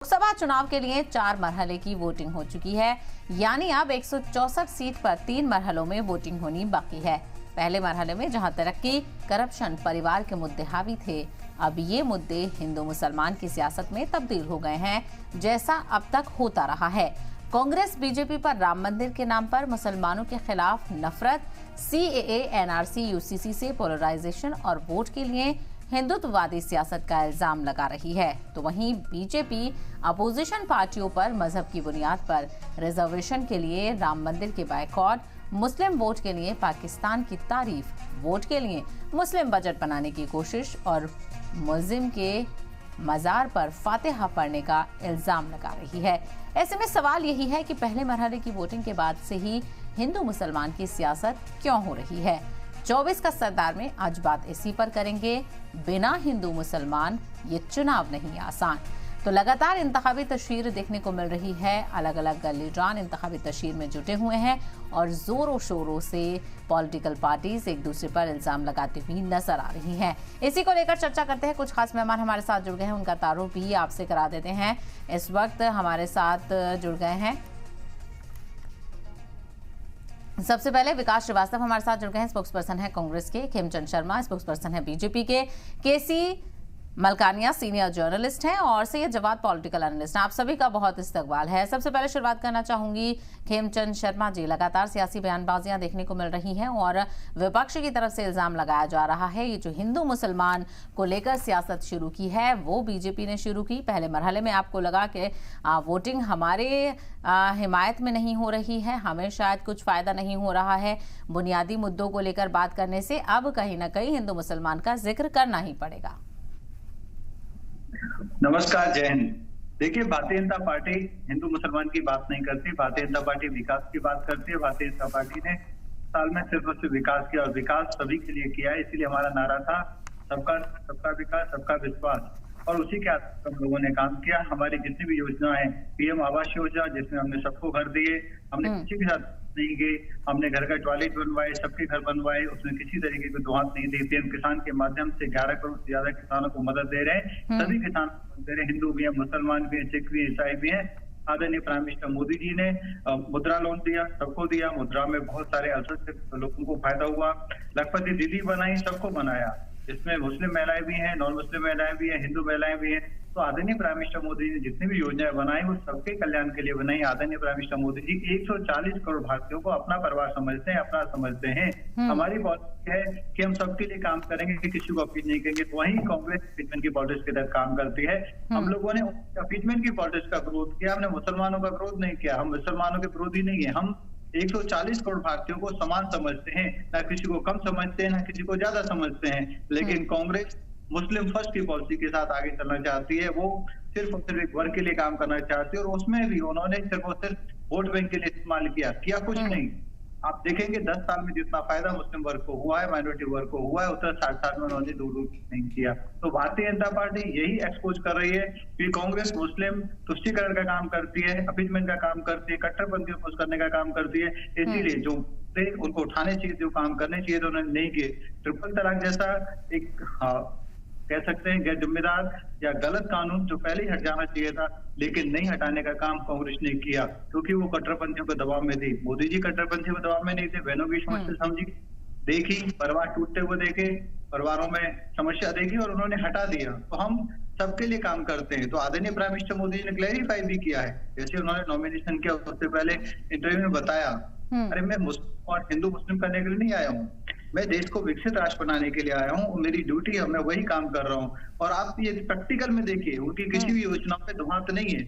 लोकसभा चुनाव के लिए 4 मरहले की वोटिंग हो चुकी है, यानी अब 164 सीट पर 3 मरहलों में वोटिंग होनी बाकी है। पहले मरहले में जहां तरक्की, करप्शन, परिवार के मुद्दे हावी थे, अब ये मुद्दे हिंदू मुसलमान की सियासत में तब्दील हो गए हैं, जैसा अब तक होता रहा है। कांग्रेस बीजेपी पर राम मंदिर के नाम पर मुसलमानों के खिलाफ नफरत, सीएए, एनआरसी, यूसीसी से पोलराइजेशन और वोट के लिए हिंदुत्ववादी सियासत का इल्जाम लगा रही है, तो वहीं बीजेपी अपोजिशन पार्टियों पर मजहब की बुनियाद पर रिजर्वेशन के लिए राम मंदिर के बायकॉट, मुस्लिम वोट के लिए पाकिस्तान की तारीफ, वोट के लिए मुस्लिम बजट बनाने की कोशिश और मुस्लिम के मजार पर फातिहा पढ़ने का इल्जाम लगा रही है। ऐसे में सवाल यही है कि पहले मरहले की वोटिंग के बाद से ही हिंदू मुसलमान की सियासत क्यों हो रही है। 24 का सरदार में आज बात इसी पर करेंगे। बिना हिंदू मुसलमान ये चुनाव नहीं आसान। तो लगातार इंतखाबी तशहीर देखने को मिल रही है। अलग अलग गली जान इंतखाबी तशहीर में जुटे हुए हैं और जोरों शोरों से पॉलिटिकल पार्टीज एक दूसरे पर इल्जाम लगाती हुई नजर आ रही हैं। इसी को लेकर चर्चा करते हैं। कुछ खास मेहमान हमारे साथ जुड़ गए हैं, उनका तारुफ भी आपसे करा देते हैं। इस वक्त हमारे साथ जुड़ गए हैं, सबसे पहले विकास श्रीवास्तव हमारे साथ जुड़ गए हैं, स्पोक्स पर्सन है कांग्रेस के। खेमचंद शर्मा स्पोक्स पर्सन है बीजेपी के। केसी मलकानिया सीनियर जर्नलिस्ट हैं और सैयद जवाद पॉलिटिकल एनालिस्ट हैं। आप सभी का बहुत इस्तकबाल है। सबसे पहले शुरुआत करना चाहूंगी खेमचंद शर्मा जी। लगातार सियासी बयानबाजियां देखने को मिल रही हैं और विपक्ष की तरफ से इल्जाम लगाया जा रहा है ये जो हिंदू मुसलमान को लेकर सियासत शुरू की है वो बीजेपी ने शुरू की। पहले मरहले में आपको लगा कि वोटिंग हमारे हिमायत में नहीं हो रही है, हमें शायद कुछ फायदा नहीं हो रहा है बुनियादी मुद्दों को लेकर बात करने से, अब कहीं ना कहीं हिंदू मुसलमान का जिक्र करना ही पड़ेगा। नमस्कार, जय हिंद। देखिए, भारतीय जनता पार्टी हिंदू मुसलमान की बात नहीं करती। भारतीय जनता पार्टी विकास की बात करती है। भारतीय जनता पार्टी ने साल में सिर्फ और सिर्फ विकास किया और विकास सभी के लिए किया है। इसीलिए हमारा नारा था सबका विकास, सबका विश्वास, और उसी के आधार पर हम लोगों ने काम किया। हमारी जितनी भी योजनाएं, पीएम आवास योजना जिसमें हमने सबको घर दिए, हमने किसी के साथ नहीं गए, हमने घर का टॉयलेट बनवाए, सबके घर बनवाए, उसमें किसी तरीके की दुहात नहीं दी। पीएम किसान के माध्यम से 11 करोड़ से ज्यादा किसानों को मदद दे रहे हैं। सभी किसान दे रहे हैं, हिंदू भी हैं, मुसलमान भी हैं, सिख भी हैं, ईसाई भी हैं। आदरणीय प्राइम मिनिस्टर मोदी जी ने मुद्रा लोन दिया, सबको दिया। मुद्रा में बहुत सारे अवसर से लोगों को फायदा हुआ। लखपति दीदी बनाई, सबको बनाया। इसमें मुस्लिम महिलाएं भी हैं, नॉन मुस्लिम महिलाएं भी हैं, हिंदू महिलाएं भी हैं। तो आदरणीय प्राइम मिनिस्टर मोदी ने जितनी भी योजनाएं बनाई वो सबके कल्याण के लिए बनाई। आदरणीय प्राइम मिनिस्टर मोदी जी 140 करोड़ भारतीयों को अपना परिवार समझते हैं, अपना समझते हैं। हमारी पॉलिसी है कि हम सबके लिए काम करेंगे, कि किसी को अपील नहीं करेंगे। वही कांग्रेस अपीजमेंट की पॉलिटिक्स के तहत काम करती है। हम लोगों ने अपीजमेंट की पॉलिटिक्स का विरोध किया, हमने मुसलमानों का विरोध नहीं किया। हम मुसलमानों के विरोधी नहीं है। हम 140 करोड़ भारतीयों को समान समझते हैं, ना किसी को कम समझते हैं, ना किसी को ज्यादा समझते हैं। लेकिन कांग्रेस मुस्लिम फर्स्ट की पॉलिसी के साथ आगे चलना चाहती है। वो सिर्फ और सिर्फ एक वर्ग के लिए काम करना चाहती है और उसमें भी उन्होंने सिर्फ और सिर्फ वोट बैंक के लिए इस्तेमाल किया कुछ नहीं। आप देखेंगे 10 साल में जितना फायदा मुस्लिम वर्ग को हुआ है, माइनॉरिटी वर्ग को हुआ है, उतना 60 साल में उन्होंने दूर नहीं किया। तो भारतीय जनता पार्टी यही एक्सपोज कर रही है कि कांग्रेस मुस्लिम तुष्टीकरण का काम करती है, अपीजमेंट का काम करती है, कट्टरपंथी अपोज करने का काम करती है। इसीलिए जो उनको उठाने चाहिए, जो काम करने चाहिए, तो उन्होंने नहीं किए। ट्रिपल तलाक जैसा एक कह सकते हैं गैर जिम्मेदार या गलत कानून जो पहले ही हट जाना चाहिए था, लेकिन नहीं हटाने का काम कांग्रेस ने किया, क्योंकि वो कट्टरपंथियों को दबाव में थी। मोदी जी कट्टरपंथियों को दबाव में नहीं थे, बहनों की समस्या समझी, देखी, परिवार टूटते हुए देखे, परिवारों में समस्या देखी और उन्होंने हटा दिया। तो हम सबके लिए काम करते हैं। तो आदरणीय प्राइम मिनिस्टर मोदी जी ने क्लैरिफाई भी किया है, जैसे उन्होंने नॉमिनेशन किया उससे पहले इंटरव्यू में बताया, अरे मैं मुस्लिम और हिंदू मुस्लिम करने के लिए नहीं आया हूँ, मैं देश को विकसित राष्ट्र बनाने के लिए आया हूँ, मेरी ड्यूटी है, मैं वही काम कर रहा हूँ। और आप ये प्रैक्टिकल में देखिए, उनकी किसी भी योजना पे धुआं नहीं है।